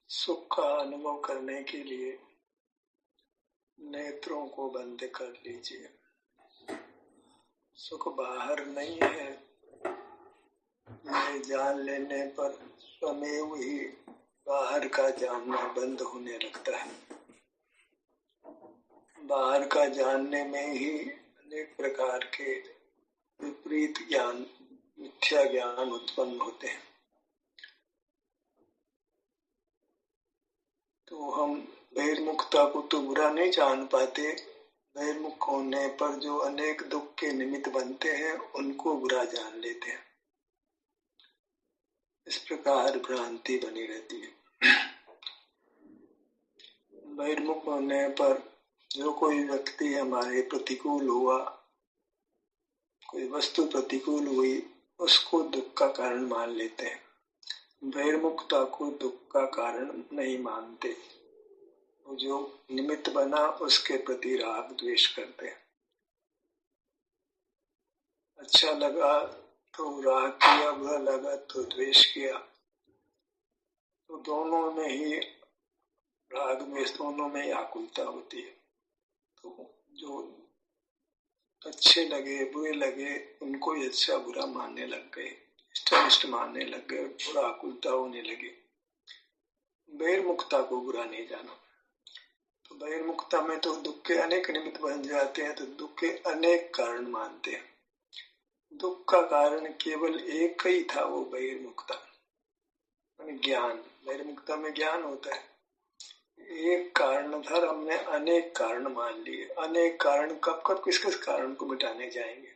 सुख का अनुभव करने के लिए नेत्रों को बंद कर लीजिए। सुख बाहर नहीं है, ये जान लेने पर स्वमेव ही बाहर का जानना बंद होने लगता है। बाहर का जानने में ही अनेक प्रकार के विपरीत ज्ञान, मिथ्या ज्ञान उत्पन्न होते हैं। तो हम बहिर्मुखता को तो बुरा नहीं जान पाते, बहिर्मुख होने पर जो अनेक दुख के निमित्त बनते हैं उनको बुरा जान लेते हैं। इस प्रकार भ्रांति बनी रहती है। बहिर्मुख होने पर जो कोई व्यक्ति हमारे प्रतिकूल हुआ, कोई वस्तु प्रतिकूल हुई, उसको दुख का कारण मान लेते हैं। बहिर्मुखता को दुख का कारण नहीं मानते। जो निमित्त बना उसके प्रति राग द्वेष करते हैं। अच्छा लगा तो राग किया, बुरा लगा तो द्वेष किया। तो दोनों में ही राग द्वेष, दोनों में ही आकुलता होती है। तो जो अच्छे लगे बुरे लगे उनको ही अच्छा बुरा मानने लग गए, इष्ट मानने लग गए, बुरा आकुलता होने लगे। बहिर्मुखता को बुरा नहीं जाना। तो बहिर्मुखता में तो दुख के अनेक निमित्त बन जाते हैं, तो दुख के अनेक कारण मानते हैं। दुख का कारण केवल एक ही था, वो बहिर्मुखता, ज्ञान। बहिर्मुखता में ज्ञान होता है, एक कारण था, हमने अनेक कारण मान लिए। अनेक कारण कब कब किस किस कारण को मिटाने जाएंगे?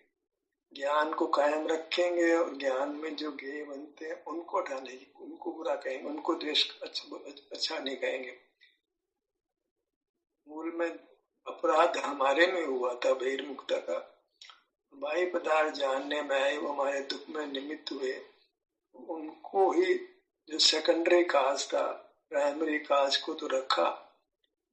ज्ञान को कायम रखेंगे और ज्ञान में जो ज्ञेय बनते हैं उनको हटाने, उनको बुरा कहेंगे, उनको द्वेष अच्छा नहीं कहेंगे। मूल में अपराध हमारे में हुआ था बहिर्मुखता का। बाह्य पदार्थ जानने में आए, वो हमारे दुख में निमित्त हुए, उनको ही जो सेकेंडरी काज था, प्राइमरी काज को तो रखा,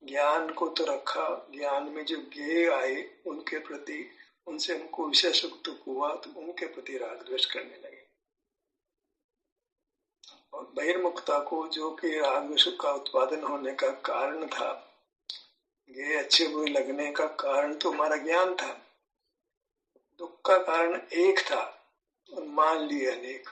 ज्ञान को तो रखा। ज्ञान में जो ज्ञेय आए उनके प्रति, उनसे उनको विषय सुख दुख हुआ तो उनके प्रति राग द्वेष करने लगे। और बहिर्मुखता को, जो कि राग द्वेष का उत्पादन होने का कारण था, ये अच्छे बुरे लगने का कारण तो हमारा ज्ञान था। दुख का कारण एक था और मान लिए अनेक।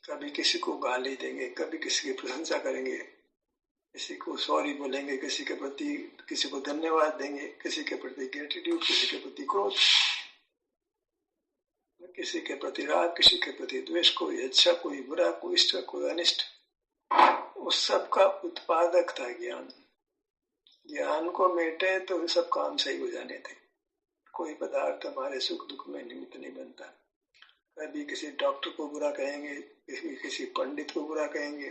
कभी किसी को गाली देंगे, कभी किसी की प्रशंसा करेंगे, किसी को सॉरी बोलेंगे, किसी के प्रति, किसी को धन्यवाद देंगे, किसी के प्रति ग्रेटिट्यूड, किसी के प्रति क्रोध, किसी के प्रति राग, किसी के प्रति द्वेष, कोई अच्छा कोई बुरा, कोई इष्ट कोई अनिष्ट। उस सब का उत्पादक था ज्ञान। ज्ञान को मेटे तो सब काम सही हो जाने थे। कोई पदार्थ हमारे सुख दुख में निमित्त नहीं बनता। कभी किसी डॉक्टर को बुरा कहेंगे, किसी पंडित को बुरा कहेंगे,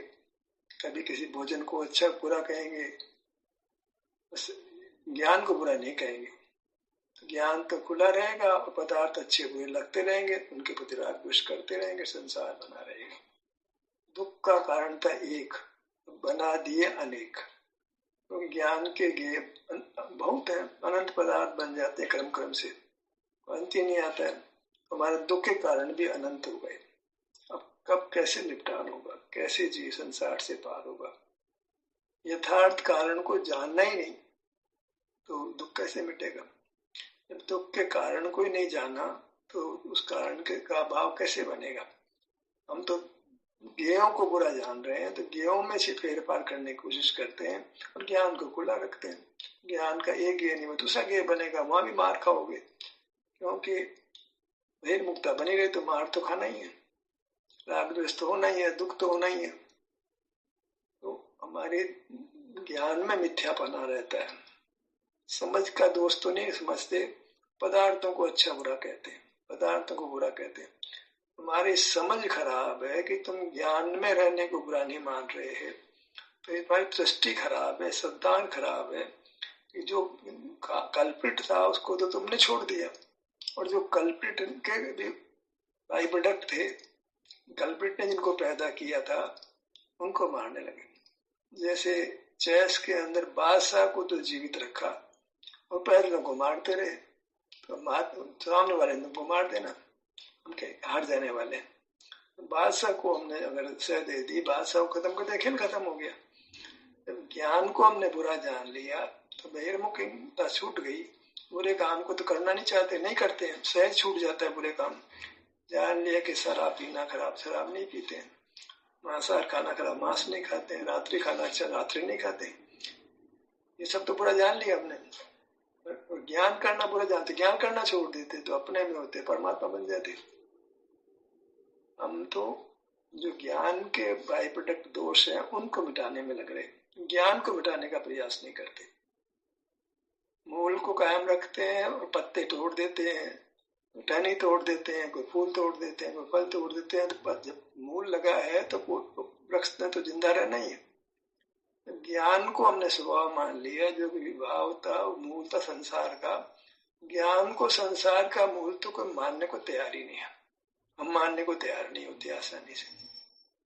कभी किसी भोजन को अच्छा बुरा कहेंगे, बस ज्ञान को बुरा नहीं कहेंगे। तो ज्ञान तो खुला रहेगा और पदार्थ अच्छे बुरे लगते रहेंगे, उनके प्रति राग द्वेष करते रहेंगे, संसार बना रहेगा। दुख का कारण था एक, बना दिए अनेक। तो ज्ञान के गे बहुत है, अनंत पदार्थ बन जाते क्रम क्रम से, अंत ही नहीं आता है। हमारे दुख के कारण भी अनंत हो गए। अब कब कैसे निपटान होगा, कैसे जी संसार से पार होगा? यथार्थ कारण को जानना ही नहीं तो दुख कैसे मिटेगा? जब दुख के कारण को ही नहीं जाना तो उस कारण के का भाव कैसे बनेगा? हम तो ज्ञेयों को बुरा जान रहे हैं, तो ज्ञेयों में से फेर पार करने की कोशिश करते हैं और ज्ञान को खुला रखते हैं। ज्ञान का एक ज्ञेय नहीं, दूसरा ज्ञेय बनेगा, वहां भी मार खाओगे, क्योंकि बहिर्मुखता बनी रहे तो मार तो खाना ही है, राग द्वेष तो होना ही है, दुख तो होना ही है। तो हमारे ज्ञान में मिथ्यापना रहता है। समझ का दोष तो नहीं समझते, पदार्थों को अच्छा बुरा कहते हैं, पदार्थों को बुरा कहते हैं। तुम्हारी समझ खराब है कि तुम ज्ञान में रहने को बुरा नहीं मान रहे हैं, तो तुम्हारी दृष्टि खराब है, सिद्धांत खराब है कि जो कल्प्रिट था उसको तो तुमने छोड़ दिया, और जो कल्प्रिट के भी बाई प्रोडक्ट थे, कल्प्रिट ने जिनको पैदा किया था उनको मारने लगे। जैसे चेस के अंदर बादशाह को तो जीवित रखा और पैदलों को मारते रहे, तो सामने वाले को मार देना, हम हार जाने वाले हैं। बादशाह को हमने अगर सह दे दी, बादशाह को खत्म कर दिया, खेल खत्म हो गया। ज्ञान को हमने बुरा जान लिया तो बहिर्मुखता छूट गई। बुरे काम को तो करना नहीं चाहते, नहीं करते हैं, सहज छूट जाता है बुरे काम। जान लिया कि शराब पीना खराब, शराब नहीं पीते हैं, मांसाहार खाना खराब, मांस नहीं खाते हैं, रात्रि खाना अच्छा, रात्रि नहीं खाते। ये सब तो बुरा जान लिया हमने। और ज्ञान करना बुरा जानते, ज्ञान करना छोड़ देते तो अपने में होते, परमात्मा बन जाते। हम तो जो ज्ञान के बाई प्रोडक्ट दोष हैं उनको मिटाने में लग रहे, ज्ञान को मिटाने का प्रयास नहीं करते। मूल को कायम रखते हैं और पत्ते तोड़ देते हैं, टहनी तोड़ देते हैं, कोई फूल तोड़ देते हैं, कोई फल तोड़ देते हैं। तो जब मूल लगा है तो वृक्ष ने तो जिंदा रहना ही है। ज्ञान को हमने स्वभाव मान लिया, जो विभाव था मूल था संसार का। ज्ञान को संसार का मूल तो कोई मानने को तैयार ही नहीं है। हम मानने को तैयार नहीं होते आसानी से,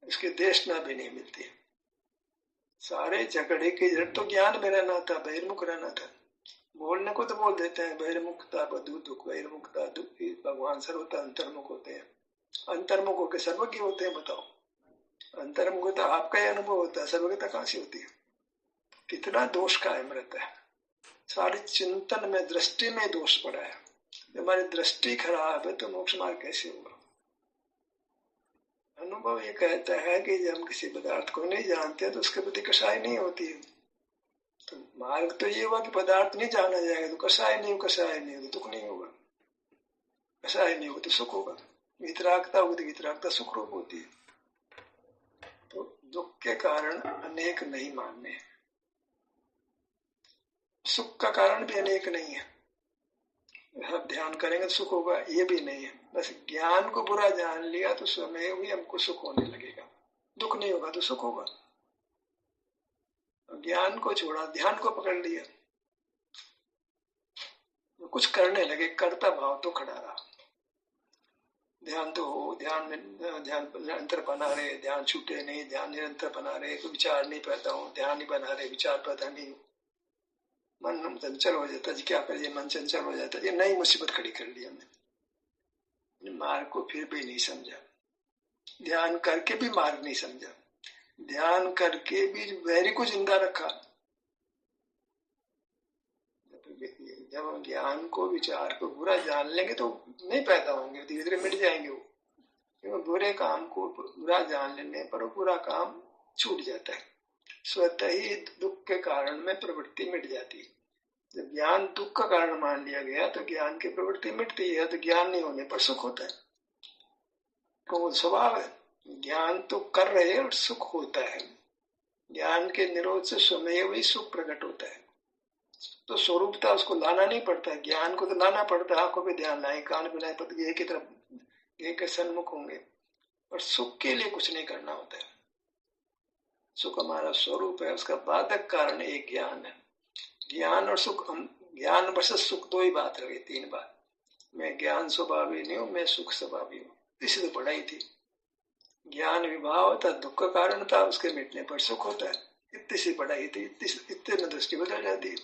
इसके देशना भी नहीं मिलती। सारे झगड़े की जड़ तो ज्ञान में रहना था, बहिर्मुख रहना था। बोलने को तो बोल देते हैं बहिर्मुखता बधु दुख, बहिर्मुखता दुख, भगवान सर्वथा अंतर्मुख होते हैं। अंतर्मुख होकर सर्वज्ञ होते हैं, बताओ। अंतर्मुखता आपका ही अनुभव होता है, सर्वज्ञता कहां से होती है? कितना दोष कायम रहता है। सारे चिंतन में, दृष्टि में दोष पड़ा है। हमारी दृष्टि खराब है तो मोक्ष मार्ग कैसे होगा? अनुभव ये कहता है कि जब हम किसी पदार्थ को नहीं जानते तो उसके प्रति कषाय नहीं होती है। तो मार्ग तो ये हुआ कि पदार्थ नहीं जाना जाएगा तो कषाय नहीं हो, कषाय नहीं होगा दुख नहीं होगा, कषाय नहीं होगा तो सुख होगा, वितरागता होगी तो वितरागता सुख रूप होती है। तो दुख के कारण अनेक नहीं मानने, सुख का कारण भी अनेक नहीं है। आप ध्यान करेंगे तो सुख होगा, ये भी नहीं है। बस ज्ञान को बुरा जान लिया तो स्वयं ही हमको सुख होने लगेगा, दुख नहीं होगा तो सुख होगा। ज्ञान को छोड़ा, ध्यान को पकड़ लिया, कुछ करने लगे, कर्ता भाव तो खड़ा रहा। ध्यान तो हो, ध्यान में ध्यान निरंतर बना रहे, ध्यान छूटे नहीं, ध्यान निरंतर बना रहे, कोई विचार नहीं पैदा हो, ध्यान ही बना रहे, विचार पैदा नहीं हो, मन चंचल हो जाता है। क्या करिए, मन चंचल हो जाता है। ये नई मुसीबत खड़ी कर ली हमने। मार्ग को फिर भी नहीं समझा, ध्यान करके भी मार्ग नहीं समझा, ध्यान करके भी वैरी को जिंदा रखा। जब हम ज्ञान को, विचार को बुरा जान लेंगे तो नहीं पैदा होंगे, धीरे धीरे मिट जाएंगे वो। क्योंकि बुरे काम को बुरा जान लेने पर वो बुरा काम छूट जाता है, स्वतः ही दुख के कारण में प्रवृत्ति मिट जाती है। जब ज्ञान दुख का कारण मान लिया गया तो ज्ञान की प्रवृत्ति मिटती है, तो ज्ञान नहीं होने पर सुख होता है। तो वो स्वभाव है, ज्ञान तो कर रहे और सुख होता है। ज्ञान के निरोध से स्वयं ही सुख प्रकट होता है। तो स्वरूपता उसको लाना नहीं पड़ता है, ज्ञान को तो लाना पड़ता है। आंखों पे ध्यान लाए, कान पे लाए, पति की तरफ के सन्मुख होंगे, और सुख के लिए कुछ नहीं करना होता है। सुख हमारा स्वरूप है, उसका बाधक कारण एक ज्ञान है। ज्ञान और सुख, ज्ञान वर्सेस सुख दो ही बात रही, तीन बात। मैं ज्ञान स्वभावी नहीं हूं, मैं सुख स्वभावी हूं, इसी तो पढ़ाई थी। ज्ञान विभाव था, दुख का कारण था, उसके मिटने पर सुख होता है। इतनी सी पढ़ाई थी, इतने में दृष्टि बदल जाती है।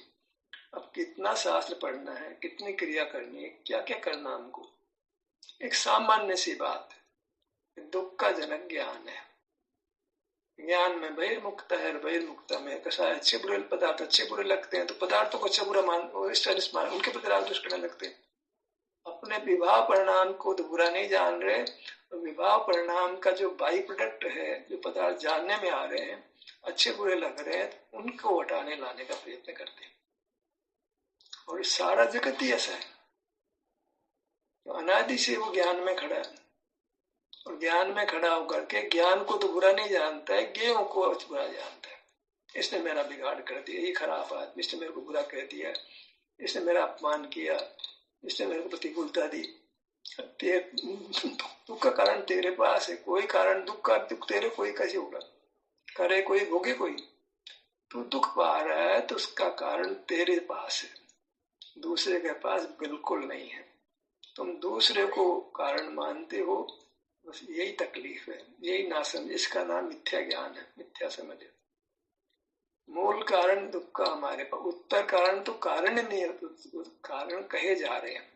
अब कितना शास्त्र पढ़ना है, कितनी क्रिया करनी है, क्या क्या करना हमको, एक सामान्य सी बात है। दुख का जनक ज्ञान है। ज्ञान में बहिर्मुखता है, बहिर्मुखता में कषाय। अच्छे बुरे पदार्थ अच्छे बुरे लगते हैं तो पदार्थों को अच्छा बुरा मान, उनके प्रति राग द्वेष करने लगते हैं। अपने विवाह परिणाम को तो बुरा नहीं जान रहे, तो विवाह परिणाम का जो बाई प्रोडक्ट है, जो पदार्थ जानने में आ रहे हैं, अच्छे बुरे लग रहे हैं, उनको हटाने लाने का प्रयत्न करते हैं। और सारा जगत ही ऐसा है, तो अनादि से वो ज्ञान में खड़ा है, और ज्ञान में खड़ा होकर के ज्ञान को तो बुरा नहीं जानता है, ज्ञेयों को बुरा जानता है। इसने मेरा बिगाड़ कर दिया, ये खराब आदमी, इसने मेरे को बुरा कह दिया, इसने मेरा अपमान किया, इसने मेरे को प्रतिकूलता दी। दुख का कारण तेरे पास है, कोई कारण दुख का, दुख तेरे कोई कैसे होगा, करे कोई भोगे कोई। तू दुख पा रहा है तो उसका कारण तेरे पास है, दूसरे के पास बिल्कुल नहीं है। तुम दूसरे को कारण मानते हो, बस यही तकलीफ है, यही नासमझ। इसका नाम मिथ्या ज्ञान है, मिथ्या समझ है। मूल कारण दुख का हमारे पास, उत्तर कारण तो कारण नहीं है, तो कारण कहे जा रहे हैं।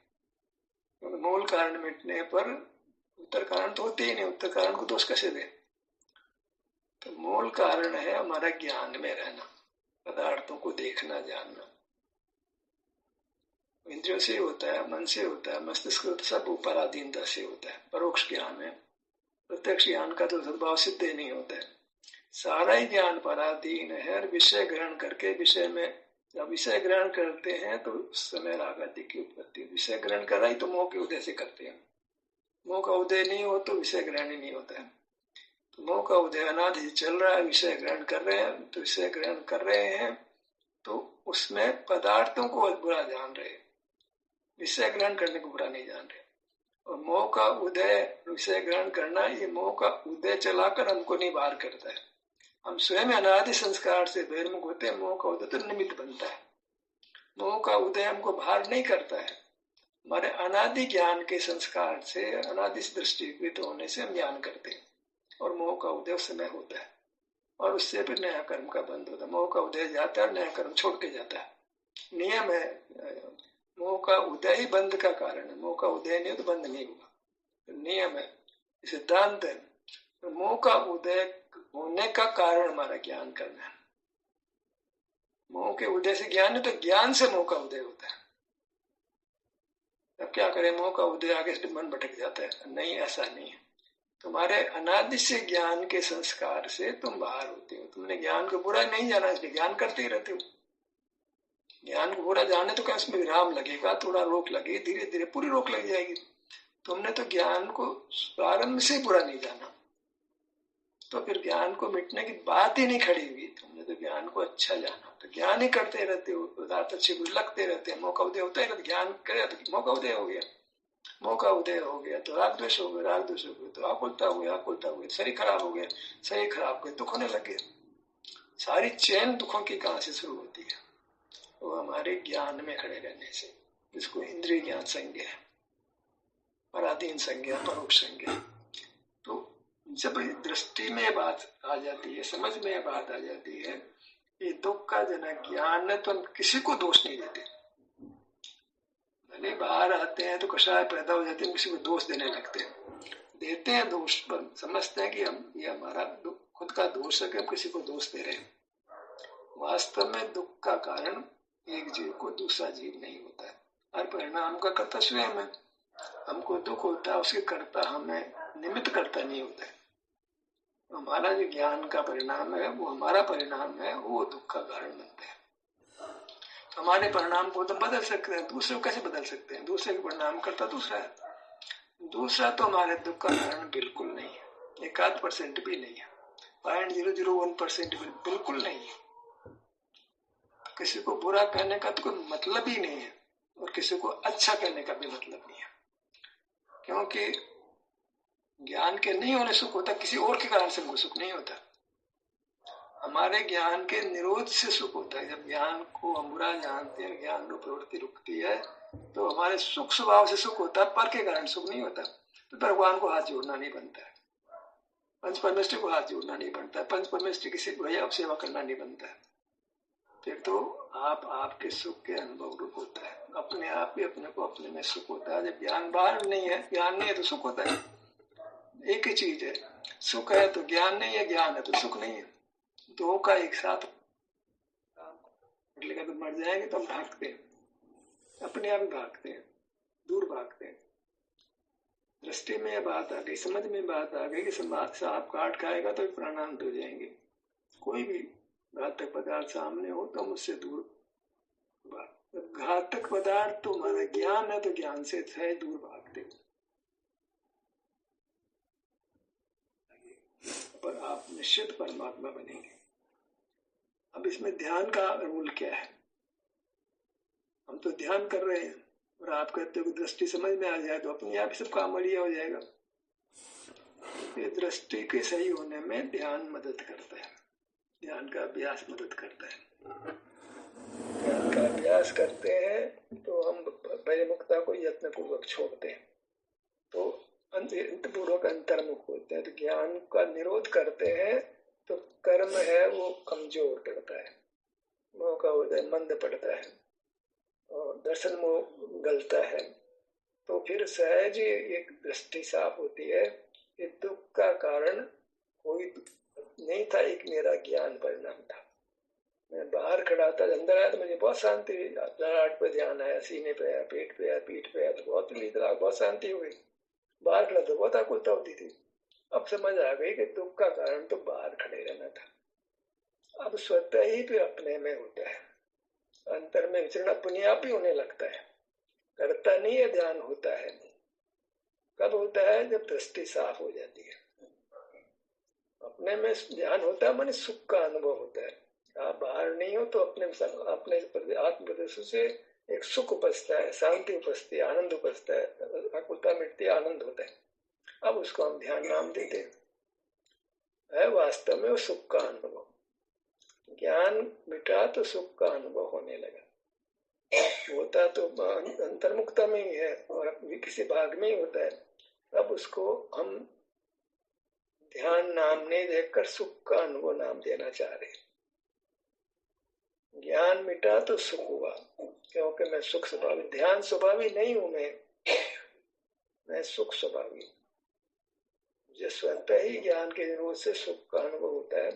तो मूल कारण मिटने पर उत्तर कारण तो होते ही नहीं, उत्तर कारण को दोष कैसे दे। तो मूल कारण है हमारा ज्ञान में रहना, पदार्थों को देखना जानना इंद्रियों से होता है, मन से होता है, मस्तिष्क होता है, सब उपराधीनता से होता है। परोक्ष ज्ञान है, प्रत्यक्ष ज्ञान का तो सद्भाव सिद्ध ही नहीं होता है। सारा ही ज्ञान पराधीन है। विषय ग्रहण करके विषय में जब विषय ग्रहण करते हैं तो उस समय राग आदि की उत्पत्ति। विषय ग्रहण कर रहा ही तो मोह के उदय से करते हैं। मोह का उदय नहीं हो तो विषय ग्रहण ही नहीं होता है। तो मोह का उदय अनादि चल रहा है, विषय ग्रहण कर रहे हैं, तो विषय ग्रहण कर रहे हैं तो उसमें पदार्थों को बुरा जान रहे हैं, विषय ग्रहण करने को बुरा नहीं जान रहे। और मोह का उदय, विषय ग्रहण करना, ये मोह का उदय चलाकर हमको नहीं बाहर करता है। हम स्वयं अनादि संस्कार से बहिर्मुख होते हैं। मोह का उदय तो निमित्त बनता है। मोह का उदय हमको बाहर नहीं करता है। हमारे अनादि ज्ञान के संस्कार से, अनादि दृष्टिकृत होने से हम ज्ञान करते हैं और मोह का उदय उस समय होता है और उससे फिर नया कर्म का बंध होता है। मोह का उदय जाता है, नया कर्म छोड़ के जाता है। नियम है, मोह का उदय ही बंध का कारण है। मोह का उदय नहीं हो तो बंध नहीं होगा, नियम है, सिद्धांत है। मोह का उदय होने का कारण हमारा ज्ञान करना है। मोह के उदय से ज्ञान है तो ज्ञान से मोह का उदय होता है। अब क्या करें, मोह का उदय आगे से मन भटक जाता है। नहीं, ऐसा नहीं है। तुम्हारे अनादि से ज्ञान के संस्कार से तुम बाहर होते हो। तुमने ज्ञान को बुरा नहीं जाना, इसलिए ज्ञान करते ही रहते हो। ज्ञान को बुरा जाने तो क्या उसमें विराम लगेगा, थोड़ा रोक लगे, धीरे धीरे पूरी रोक लग जाएगी। तुमने तो ज्ञान को प्रारंभ से बुरा नहीं जाना, तो फिर ज्ञान को मिटने की बात ही नहीं खड़ी हुई। तुमने तो ज्ञान को अच्छा जाना, तो ज्ञान ही करते रहते हो, पदार्थ अच्छे कुछ लगते रहते हैं। मोह का उदय होता है, ज्ञान करे तो मोह का उदय हो गया। मोह का उदय हो गया तो राग द्वेष हो गया, राग द्वेष हो गया तो आकुलता हो गया, आकुलता हो गया शरीर खराब हो गया, शरीर खराब हो गया दुख होने लगे। सारी चैन दुखों की कहां से शुरू होती है? वो हमारे ज्ञान में खड़े रहने से, जिसको इंद्रिय ज्ञान संज्ञा है, पराधीन संज्ञा, परोक्ष संज्ञा। तो जब दृष्टि में बात आ जाती है, समझ में बात आ जाती है, ये दुख का जनक ज्ञान है, तो हम किसी को दोष नहीं देते। भले बाहर आते हैं तो कषाय पैदा हो जाते हैं, किसी को दोष देने लगते हैं, देते हैं दोष, पर समझते हैं कि हम ये हमारा खुद का दोष है कि हम किसी को दोष दे रहे हैं। वास्तव में दुख का कारण एक जीव को दूसरा जीव नहीं होता है। हर परिणाम का कर्ता स्वयं है। हमको दुख होता है, उसके कर्ता हमें निमित्त करता नहीं होता है। हमारा जो ज्ञान का परिणाम है वो हमारा परिणाम है, वो दुख का कारण बनता है। हमारे परिणाम को तो बदल सकते हैं, दूसरे को कैसे बदल सकते हैं? दूसरे का परिणाम करता दूसरा है। दूसरा तो हमारे दुख का कारण बिल्कुल नहीं है, 1% भी नहीं है, 0.001% बिल्कुल नहीं है। किसी को बुरा कहने का तो कोई मतलब ही नहीं है और किसी को अच्छा कहने का भी मतलब नहीं है, क्योंकि ज्ञान के नहीं होने सुख होता, किसी और के कारण से हमको सुख नहीं होता। हमारे ज्ञान के निरोध से सुख होता है। जब ज्ञान को हम बुरा जानते हैं, ज्ञान रूप प्रवृत्ति रुकती है, तो हमारे सुख स्वभाव से सुख होता है, पर के कारण सुख नहीं होता। तो भगवान को हाथ जोड़ना नहीं बनता है, पंच परमेष्टि को हाथ जोड़ना नहीं बनता है, पंच परमेष्टि की सेवा करना नहीं बनता है। फिर तो आपके सुख के अनुभव रूप होता है। अपने आप भी अपने को अपने में सुख होता है। जब ज्ञान बाहर नहीं है, ज्ञान नहीं है तो सुख होता है। एक ही चीज है, सुख है तो ज्ञान नहीं है, ज्ञान है तो सुख नहीं है। दो का एक साथ तो मर जाएंगे तो हम भागते हैं, अपने आप भागते हैं, दूर भागते हैं। दृष्टि में बात आ गई, समझ में बात आ गई कि सांप काट खाएगा तो प्राणांत हो जाएंगे। कोई भी घातक पदार्थ सामने हो तो हम उससे दूर, घातक पदार्थ तो हमारा ज्ञान है तो ज्ञान से दूर भागते हो। पर आप निश्चित परमात्मा बनेंगे। अब इसमें ध्यान का रूल क्या है? हम तो ध्यान कर रहे हैं और आप कहते हो कि दृष्टि समझ में आ जाए तो अपने आप सब काम बढ़िया हो जाएगा। ये दृष्टि के सही होने में ध्यान मदद करता है, ध्यान का अभ्यास मदद करता है। ध्यान का अभ्यास करते हैं तो हम परिमुक्ता को यत्न पूर्वक छोड़ते हैं, तो अंतपूर्वक अंतर्मुख होते हैं। तो ज्ञान का निरोध करते हैं तो कर्म है वो कमजोर पड़ता है, मोह का उदय मंद पड़ता है और दर्शन मोह गलता है। तो फिर सहज एक दृष्टि साफ होती है कि दुख का कारण कोई नहीं था, एक मेरा ज्ञान परिणाम था। मैं बाहर खड़ा था, अंदर आया तो मुझे बहुत शांति हुई। ललाट पे ध्यान आया, सीने पे आया, पेट पे आया, पीठ पे आया, तो बहुत शांति हो गई। बाहर खड़ा तो बहुत आकुलता होती थी। अब समझ आ गई कि दुख का कारण तो बाहर खड़े रहना था। अब स्वतः ही फिर अपने में होता है, अंतर में विचरण अपने आप ही होने लगता है। करता नहीं है ध्यान, होता है। कब होता है? जब दृष्टि साफ हो जाती है। अपने में ध्यान होता है, माने सुख का अनुभव होता है। आप बाहर नहीं हो तो अपने आत्मप्रदर्शन से एक सुख उपजता है, शांति उपजती है, आनंद उपजता है, आकुलता मिटती है, आनंद होता है। अब उसको हम ध्यान नाम देते हैं। वास्तव में वो सुख का अनुभव। ज्ञान मिटा तो सुख का अनुभव होने लगा। होता तो अंतर्मुखता में ही है और किसी भाग में ही होता है। अब उसको हम ध्यान नाम नहीं देखकर सुख का अनुभव नाम देना चाह रहे। ज्ञान मिटा तो सुख हुआ, क्योंकि मैं सुख स्वभावी, ध्यान स्वभावी नहीं हूं। मैं सुख स्वभावी। मुझे स्वतः ही ज्ञान के विरोध से सुख का अनुभव होता है।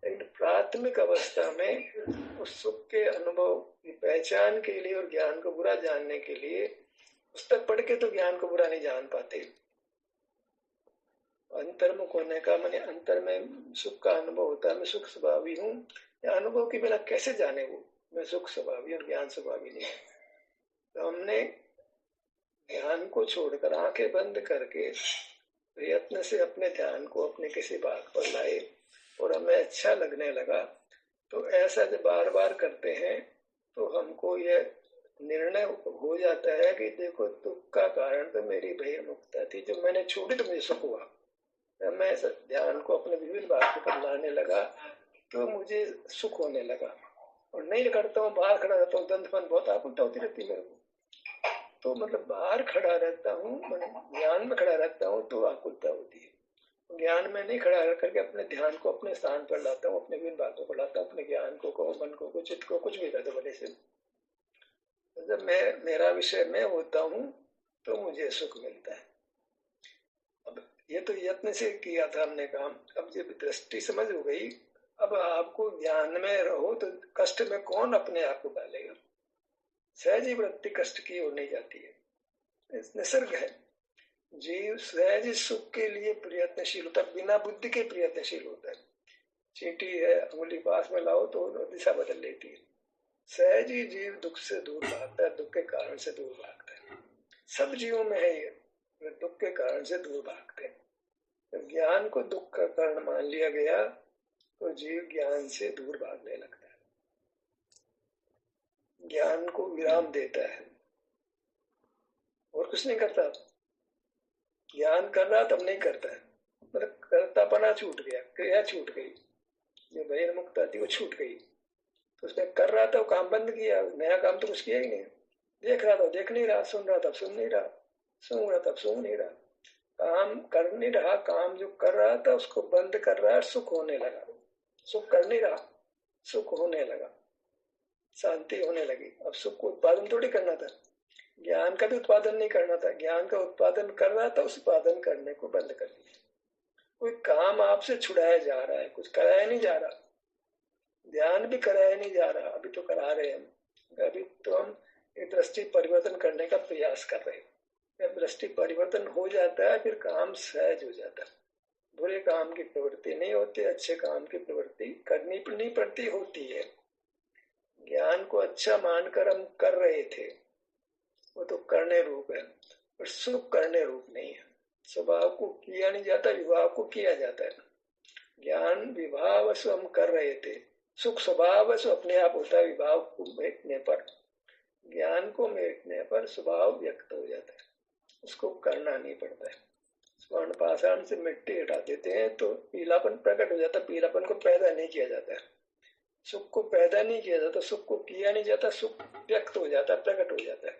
लेकिन प्राथमिक अवस्था में उस सुख के अनुभव की पहचान के लिए और ज्ञान को बुरा जानने के लिए पुस्तक पढ़ के तो ज्ञान को बुरा नहीं जान पाते। अंतर्मुख होने का माने अंतर में सुख का अनुभव होता है। मैं सुख स्वभावी हूँ, या अनुभव के बिना कैसे जाने वो मैं सुख स्वभावी और ज्ञान स्वभावी नहीं। तो हमने ध्यान को छोड़कर आंखें बंद करके प्रयत्न से अपने ध्यान को अपने किसी भाग पर लाए और हमें अच्छा लगने लगा। तो ऐसा जब बार बार करते हैं तो हमको यह निर्णय हो जाता है कि देखो, दुख का कारण तो मेरी भयमुक्ता थी, जो मैंने छोड़ी तो मुझे सुख हुआ। मैं ध्यान को अपने विभिन्न भाग पर लाने लगा तो मुझे सुख होने लगा। और नहीं करता हूँ, बाहर खड़ा रहता हूँ, दंतमन बहुत आकुलता होती रहती मेरे को। तो मतलब बाहर खड़ा रहता हूँ, ज्ञान में खड़ा रहता हूँ तो आकुलता होती है। ज्ञान में नहीं खड़ा रह करके अपने ध्यान को अपने स्थान पर लाता हूँ, अपने विभिन्न बातों को लाता हूँ, अपने ज्ञान को मन को चित्त को कुछ भी कर दो बड़े से। जब मैं मेरा विषय में होता हूँ तो मुझे सुख मिलता है। अब ये तो यत्न से किया था हमने काम। अब जब दृष्टि समझ हो गई, अब आपको ज्ञान में रहो तो कष्ट में कौन अपने आप को डालेगा। सहज ही वृत्ति कष्ट की ओर नहीं जाती है, निसर्ग है। जीव सहज सुख के लिए प्रयत्नशील होता है, बिना बुद्धि के प्रयत्नशील होता है। चींटी है, अंगुली पास में लाओ तो दिशा बदल लेती है। सहज ही जीव दुख से दूर भागता है, दुख के कारण से दूर भागता है। सब जीवों में है ये, दुख के कारण से दूर भागते हैं। तो ज्ञान को दुख का कारण मान लिया गया तो जीव ज्ञान से दूर भागने लगता है, ज्ञान को विराम देता है और कुछ नहीं करता। ज्ञान कर रहा तब नहीं करता है, मतलब कर्तापना छूट गया, क्रिया छूट गई, जो बहिर्मुक्ता थी वो छूट गई। तो उसमें कर रहा था वो काम बंद किया, नया काम तो कुछ किया ही नहीं। देख रहा था देख नहीं रहा, सुन रहा था सुन नहीं रहा, सूंघ रहा था सूंघ नहीं रहा। काम कर नहीं रहा, काम जो कर रहा था उसको बंद कर रहा है, सुख होने लगा। सुख कर नहीं रहा, सुख होने लगा, शांति होने लगी। अब सुख को उत्पादन थोड़ी करना था, ज्ञान का भी उत्पादन नहीं करना था। ज्ञान का उत्पादन कर रहा था, उस उत्पादन करने को बंद कर दिया। कोई काम आपसे छुड़ाया जा रहा है, कुछ कराया नहीं जा रहा। ध्यान भी कराया नहीं जा रहा, अभी तो करा रहे हैं। अभी तो हम एक दृष्टि परिवर्तन करने का प्रयास कर रहे हैं। जब दृष्टि परिवर्तन हो जाता है फिर काम सहज हो जाता है। बुरे काम की प्रवृत्ति नहीं होती, अच्छे काम की प्रवृत्ति करनी नहीं पड़ती, होती है। ज्ञान को अच्छा मानकर हम कर रहे थे, वो तो करने रूप है, पर सुख करने रूप नहीं है। स्वभाव को किया नहीं जाता, विवाह को किया जाता है। ज्ञान विवाहवश हम कर रहे थे, सुख स्वभाववश अपने आप होता है। विवाह को मिटने पर, ज्ञान को मिटने पर स्वभाव व्यक्त हो जाता है, उसको करना नहीं पड़ता है। स्वर्ण पाषाण से मिट्टी हटा देते हैं तो पीलापन प्रकट हो जाता है, पीलापन को पैदा नहीं किया जाता है। सुख को पैदा नहीं किया जाता, सुख को किया नहीं जाता, सुख व्यक्त हो जाता है, प्रकट हो जाता है।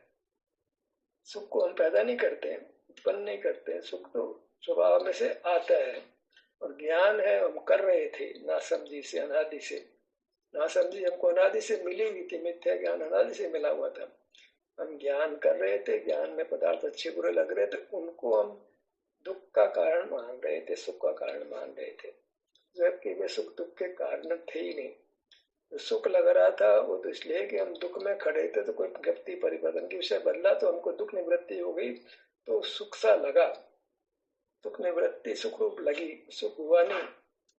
सुख को हम पैदा नहीं करते हैं, उत्पन्न नहीं करते हैं, सुख तो स्वभाव में से आता है। और ज्ञान है हम कर रहे थे नासमझी से, अनादि से। नासमझी हमको अनादि से मिली हुई थी, मिथ्या ज्ञान अनादि से मिला हुआ था। हम ज्ञान कर रहे थे, ज्ञान में पदार्थ अच्छे बुरे लग रहे थे, उनको हम दुख का कारण मान रहे थे, सुख का कारण मान रहे थे, जबकि वे सुख दुख के कारण थे ही नहीं। सुख लग रहा था वो तो इसलिए कि हम दुख में खड़े थे, तो कोई गति परिवर्तन की विषय बदला तो हमको दुख निवृत्ति हो गई, तो सुख सा लगा। सुख निवृत्ति सुख रूप लगी, सुख हुआ नहीं।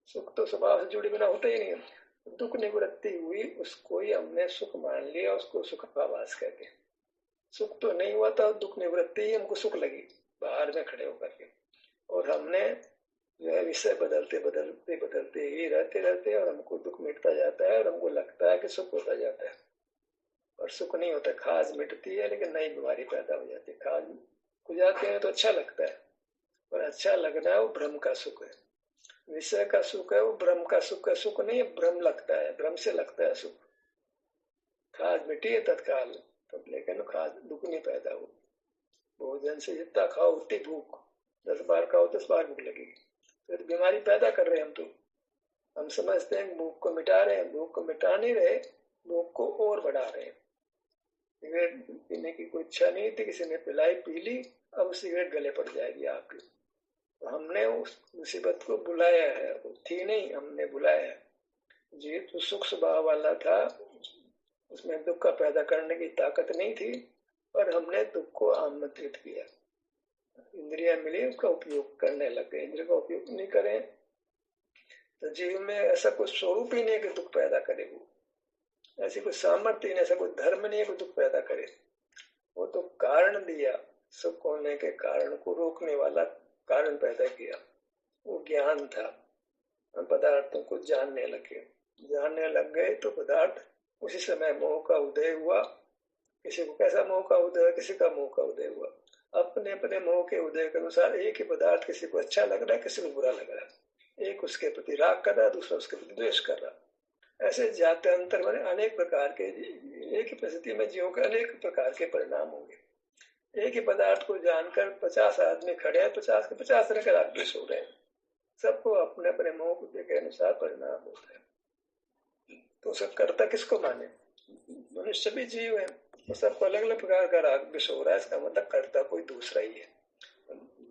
सुख तो स्वभाव से जुड़े बिना होता ही नहीं। दुख निवृत्ति हुई, उसको ही हमने सुख मान लिया, उसको सुखाभास कहते हैं। सुख तो नहीं हुआ था, दुख निवृत्ति ही हमको सुख लगी बाहर में खड़े होकर के। और हमने विषय बदलते बदलते बदलते ही रहते रहते और हमको दुख मिटता जाता है और हमको लगता है कि सुख होता जाता है। और सुख नहीं होता, खाज मिटती है लेकिन नई बीमारी पैदा हो जाती है। खाज हो जाते हैं तो अच्छा लगता है, और अच्छा लगना है वो भ्रम का सुख है। विषय का सुख है वो भ्रम का सुख है। सुख नहीं, भ्रम लगता है, भ्रम से लगता है सुख। खाज मिटी है तत्काल, तो लेकिन खाज दुख नहीं पैदा हो। भोजन से जितना खाओ उतनी भूख, 10 बार खाओ 10 बार भूख लगेगी। तो बीमारी पैदा कर रहे हैं हम। तो हम समझते हैं भूख को मिटा रहे हैं, भूख को मिटा नहीं रहे, भूख को और बढ़ा रहे हैं। सिगरेट पीने की कोई इच्छा नहीं थी, किसी ने पिलाई पी ली, अब सिगरेट गले पड़ जाएगी आपकी। तो हमने उस मुसीबत को बुलाया है, वो थी नहीं, हमने बुलाया है। जी तो सुख स्वभाव वाला था, उसमें दुख का पैदा करने की ताकत नहीं थी, पर हमने दुख को आमंत्रित किया। इंद्रिया मिली, उसका उपयोग करने लगे। इंद्रिय का उपयोग नहीं करें तो जीव में ऐसा कोई स्वरूप ही नहीं कि दुख पैदा करे। वो ऐसी कोई सामर्थ्य नहीं, ऐसा कोई धर्म नहीं है कि दुख पैदा करे। वो तो कारण दिया, सुख होने के कारण को रोकने वाला कारण पैदा किया, वो ज्ञान था। हम पदार्थों को जानने लग गए तो पदार्थ उसी समय मोह का उदय हुआ। किसी को कैसा मोह का उदय, किसी का मोह का उदय हुआ। अपने अपने मोह के उदय के अनुसार एक ही पदार्थ किसी को अच्छा लग रहा है, किसी को बुरा लग रहा है। एक उसके प्रति राग कर रहा है, दूसरा उसके प्रति द्वेष कर रहा है। ऐसे जाते अंतर बने अनेक प्रकार के, एक ही परिस्थिति में जीवों के अनेक प्रकार के परिणाम होंगे। एक ही पदार्थ को जानकर 50 आदमी खड़े हैं, 50 के 50 तरह के राग द्वेष हो रहे हैं। सबको अपने अपने मोह के अनुसार परिणाम होता है। तो उसका कर्ता किसको माने? मनुष्य भी जीव है, तो सबको अलग अलग प्रकार का राग द्वेष हो रहा है। इसका मतलब कर्ता कोई दूसरा ही है,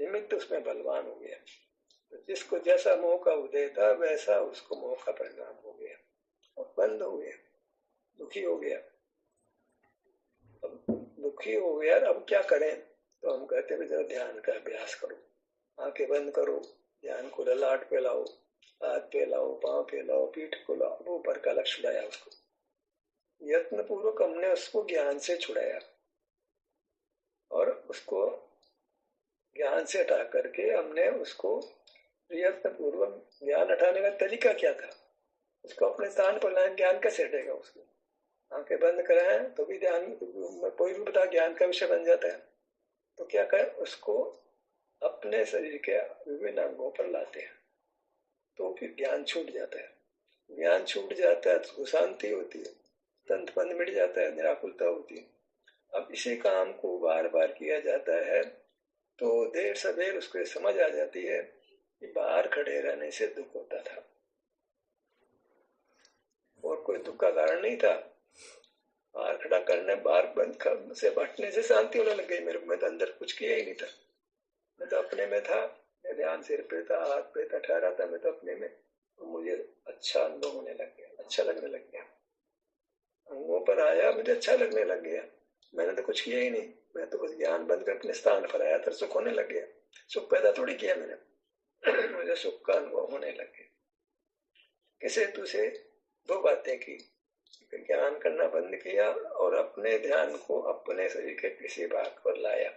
निमित्त उसमें बलवान हो गया। तो जिसको जैसा मोह का उदय था वैसा उसको मोह का परिणाम हो गया और बंद हो गया, दुखी हो गया। अब दुखी हो गया, अब क्या करें? तो हम कहते हैं जरा ध्यान का अभ्यास करो, आंखें बंद करो, ध्यान को ललाट पे लाओ, हाथ पे लाओ, पांव पे लाओ, पीठ को लाओ, वो ऊपर का लक्ष्य छुड़ाया उसको। यत्न पूर्वक हमने उसको ज्ञान से छुड़ाया और उसको ज्ञान से हटा करके हमने उसको यत्न पूर्वक, ज्ञान हटाने का तरीका क्या था? उसको अपने स्थान पर लाए। ज्ञान कैसे हटेगा? उसको आंखें बंद कराएं तो भी ध्यान कोई भी बता ज्ञान का विषय बन जाता है। तो क्या करें? उसको अपने शरीर के विभिन्न अंगों पर लाते हैं, तो फिर ज्ञान छूट जाता है। ज्ञान छूट जाता है तो शांति होती है, तंत्र बंद मिट जाता है, निराकुलता होती है। अब इसी काम को बार बार किया जाता है तो देर सवेर उसको समझ आ जाती है कि बाहर खड़े रहने से दुख होता था और कोई दुख का कारण नहीं था। बाहर खड़ा करने, बाहर बंद से बैठने से शांति होने लग गई मेरे को। मैं तो अंदर कुछ किया ही नहीं था, मैं तो अपने में था। मैं ध्यान सिर पे था, हाथ पे था, ठहरा था, मैं तो अपने में। तो मुझे अच्छा अनुभव होने लग गया, अच्छा लगने लग गया। अंगों पर आया, मुझे अच्छा लगने लग गया। मैंने तो कुछ किया ही नहीं, मैं तो बस ज्ञान बंद कर अपने स्थान पर आया था, सुख होने लग गया। सुख पैदा थोड़ी किया मैंने मुझे सुख का अनुभव होने लग गया। किस हेतु से? 2 बातें की, ज्ञान करना बंद किया और अपने ध्यान को अपने शरीर के किसी भाग पर लाया।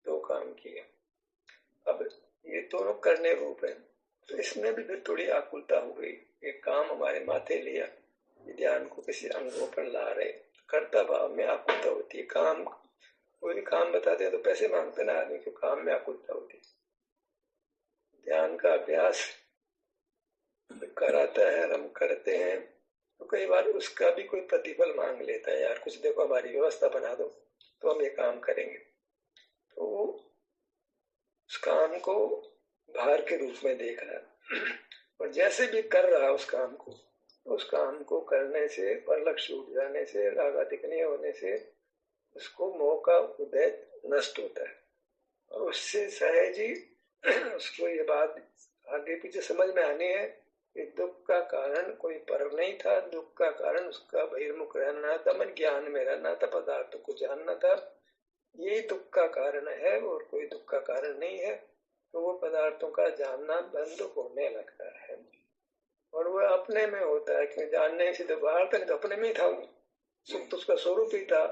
2 काम किया। अब ये दोनों करने रूप है, तो इसमें भी फिर थोड़ी आकुलता हो गई। एक काम हमारे माथे लिया, ध्यान को किसी अंगों पर ला रहे, कर्ता भाव में आकुलता होती है। काम, कोई भी काम बताते हैं तो पैसे मांगते ना आदमी, क्यों? काम में आकुलता होती है। ध्यान का अभ्यास कराता है, हम करते हैं, तो कई बार उसका भी कोई प्रतिफल मांग लेता है, यार कुछ देखो हमारी व्यवस्था बना दो तो हम ये काम करेंगे। तो उस काम को भार के रूप में देख रहा है और जैसे भी कर रहा है उस काम को, तो उस काम को करने से, परलक छूट जाने से, राग अधिक नहीं होने से उसको मोह का उदय नष्ट होता है। और उससे सहज ही उसको ये बात आगे पीछे समझ में आनी है कि दुख का कारण कोई पर नहीं था, दुख का कारण उसका बहिर्मुख रहना था, मन ज्ञान में रहना था, पदार्थों को जानना था, यही दुख का कारण है और कोई दुख का कारण नहीं है। तो वो पदार्थों का जानना बंद होने लगता है और वह अपने में होता है, क्योंकि जानने से तो बाहर तक तो अपने में ही था, वो सुख तो उसका स्वरूप ही था,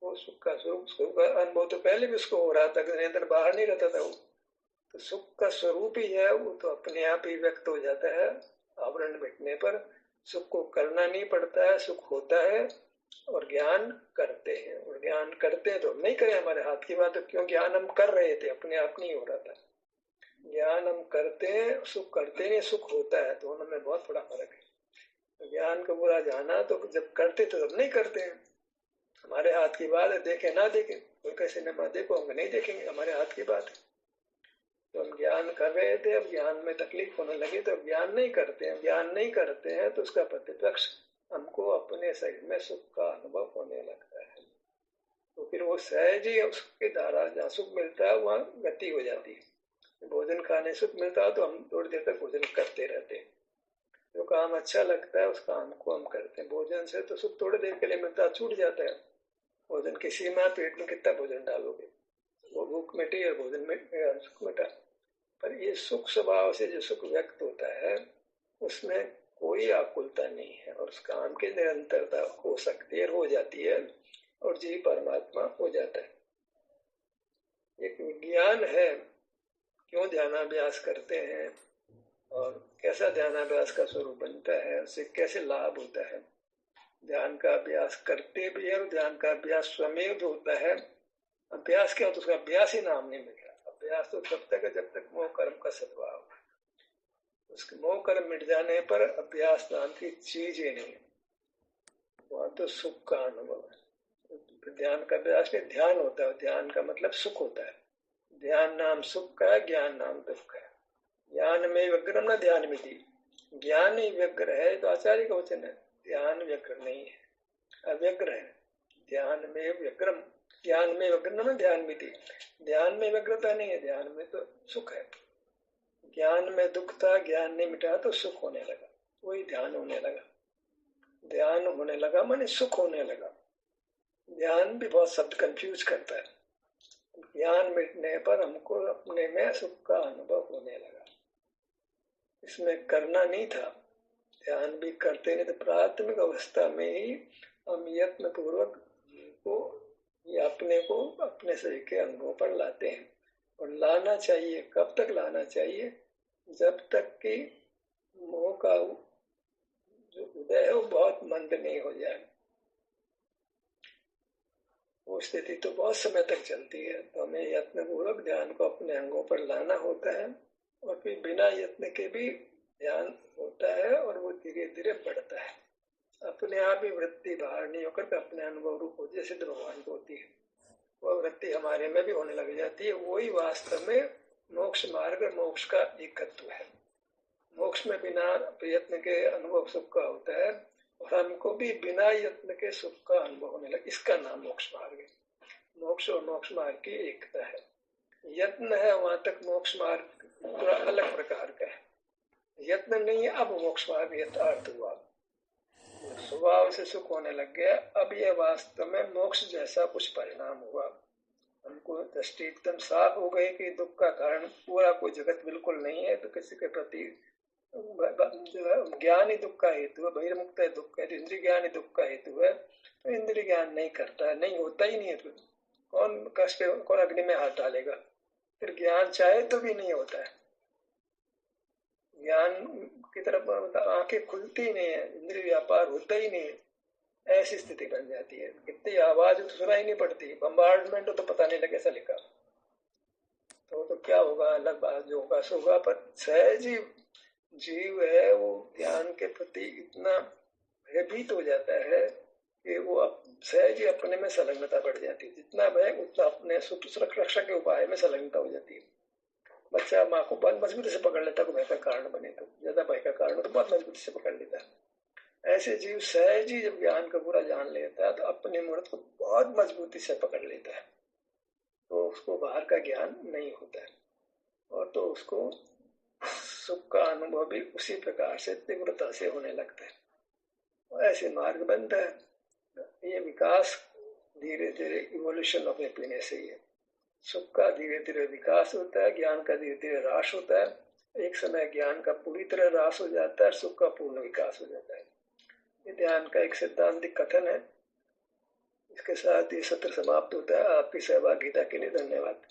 वो सुख का स्वरूप, सुख का अनुभव तो पहले भी उसको हो रहा था, निरंतर बाहर नहीं रहता था वो, तो सुख का स्वरूप ही है, वो तो अपने आप ही व्यक्त हो जाता है। आवरण मिटने पर सुख को करना नहीं पड़ता है, सुख होता है और ज्ञान करते हैं, और ज्ञान करते हैं तो नहीं करें हमारे हाथ की बात, क्यों ज्ञान हम कर रहे थे, अपने आप नहीं हो रहा था। ज्ञान हम करते हैं, सुख करते नहीं, सुख होता है, दोनों में बहुत बड़ा फर्क है। तो ज्ञान को बुरा जाना तो जब करते तो तब नहीं करते हैं, हमारे हाथ की बात है, देखे ना देखे, कोई का सिनेमा देखो हम नहीं देखेंगे, हमारे हाथ की बात है। तो हम ज्ञान कर रहे थे, अब ज्ञान में तकलीफ होने लगी तो अब ज्ञान नहीं करते हैं, ज्ञान नहीं करते हैं तो उसका प्रतिपक्ष हमको अपने शरीर में सुख का अनुभव होने लगता है। तो फिर वो सहज ही उसके द्वारा जहाँ सुख मिलता है वहाँ गति हो जाती है। भोजन खाने सुख मिलता है तो हम थोड़ी देर तक भोजन करते रहते हैं, जो काम अच्छा लगता है उस काम को हम करते हैं। भोजन से तो सुख थोड़ी देर के लिए मिलता है, छूट जाता है। भोजन की सीमा, पेट में कितना भोजन डालोगे, वो भूख मिटी और भोजन में सुख मिटा। पर ये सुख स्वभाव से जो सुख व्यक्त होता है उसमें कोई आकुलता नहीं है और उस काम की निरंतरता हो सकती है, हो जाती है और जीव परमात्मा हो जाता है। एक विज्ञान है, क्यों ध्यानाभ्यास करते हैं और कैसा ध्यानाभ्यास का स्वरूप बनता है, उससे कैसे लाभ होता है। ध्यान का अभ्यास करते भी है और ध्यान का अभ्यास स्वमेव होता है। अभ्यास क्या होता है, उसका अभ्यास ही नाम नहीं मिल रहा। अभ्यास तो तब तक है जब तक मोह कर्म का सद्भाव, उसके मोह कर्म मिट जाने पर अभ्यास नाम की चीज ही नहीं है, वहां तो सुख का अनुभव है। ध्यान का अभ्यास में ध्यान होता है, ध्यान का मतलब सुख होता है। ध्यान नाम सुख का है, ज्ञान नाम दुख है। ज्ञान में व्यग्रम न ध्यान में थी, ज्ञान ही व्यग्र है तो आचार्य का वचन है, ध्यान व्यग्र नहीं है, अव्यग्र है। ध्यान में व्यग्रम, ज्ञान में व्यग्रम न ध्यान में थी, ध्यान में व्यग्रता नहीं है, ध्यान में तो सुख है। ज्ञान में दुख था, ज्ञान नहीं मिटा तो सुख होने लगा, वही ध्यान होने लगा। ध्यान होने लगा माने सुख होने लगा। ध्यान भी बहुत शब्द कंफ्यूज करता है। ज्ञान मिटने पर हमको अपने में सुख का अनुभव होने लगा। इसमें करना नहीं था, ध्यान भी करते नहीं, तो प्राथमिक अवस्था में ही हम यत्न पूर्वक को या अपने को अपने शरीर के अनुभव पर लाते हैं। और लाना चाहिए, कब तक लाना चाहिए, जब तक कि मोह का जो उदय है वो बहुत मंद नहीं हो जाए। वो स्थिति तो बहुत समय तक चलती है, तो हमें यत्न पूर्वक ध्यान को अपने अंगों पर लाना होता है और फिर बिना यत्न के भी ध्यान होता है और वो धीरे धीरे बढ़ता है। अपने आप ही वृत्ति बाहर नहीं होकर अपने अनुभव रूप हो, जैसे भगवान को होती है, वह वृत्ति हमारे में भी होने लग जाती है। वही वास्तव में मोक्ष मार्ग, मोक्ष का एकत्व है। मोक्ष में बिना प्रयत्न के अनुभव सुख का होता है और हमको भी बिना यत्न के सुख का अनुभव होने लगे, इसका नाम मोक्ष मार्ग है। मोक्ष और मोक्ष मार्ग की एकता है। यत्न है वहां तक मोक्ष मार्ग पूरा अलग प्रकार का है, यत्न नहीं है, अब मोक्ष मार्ग यथार्थ हुआ, स्वभाव से सुख होने लग गया। अब यह वास्तव में मोक्ष जैसा कुछ परिणाम हुआ। हमको दृष्टि एकदम साफ हो गई कि दुख का कारण पूरा कोई जगत बिल्कुल नहीं है, तो किसी के प्रति ज्ञान ही दुख का हेतु है, बहिर्मुक्त है दुख है, इंद्रिय ज्ञान ही दुख का हेतु है, तो इंद्रिय ज्ञान नहीं करता है, नहीं होता ही नहीं है, तो कौन कष्ट, कौन अग्नि में हाथ डालेगा। फिर ज्ञान चाहे तो भी नहीं होता है, ज्ञान की तरफ आंखें खुलती नहीं है, इंद्रिय व्यापार होता ही नहीं है, ऐसी स्थिति बन जाती है। कितनी आवाज तो सुनाई नहीं पड़ती, बम्बार्डमेंट हो तो पता नहीं लगे, ऐसा लिखा तो क्या होगा, अलग बात, जो होगा सो होगा। पर सहज ही जीव है वो ध्यान के प्रति इतना भयभीत हो जाता है कि वो सहज ही अपने में संलग्नता बढ़ जाती है। जितना भय उतना अपने सुरक्षा के उपाय में संलग्नता हो जाती है। बच्चा माँ को बहुत मजबूती से पकड़ लेता है, भय का कारण बने तो, ज्यादा भय का कारण हो तो बहुत मजबूती से पकड़ लेता है। ऐसे जीव सहज ही जब ज्ञान का पूरा जान लेता है तो अपने मूर्त को बहुत मजबूती से पकड़ लेता है, तो उसको बाहर का ज्ञान नहीं होता है और तो उसको सुख का अनुभव भी उसी प्रकार से तीव्रता से होने लगता है। ऐसे मार्ग बनता है। ये विकास धीरे धीरे इवोल्यूशन ऑफ हैप्पीनेस है। ये सुख का धीरे धीरे विकास होता है, ज्ञान का धीरे धीरे ह्रास होता है। एक समय ज्ञान का पूरी तरह ह्रास हो जाता है, सुख का पूर्ण विकास हो जाता है। ये ध्यान का एक सिद्धांतिक कथन है। इसके साथ ये सत्र समाप्त होता है। आपकी सहभागिता के लिए धन्यवाद।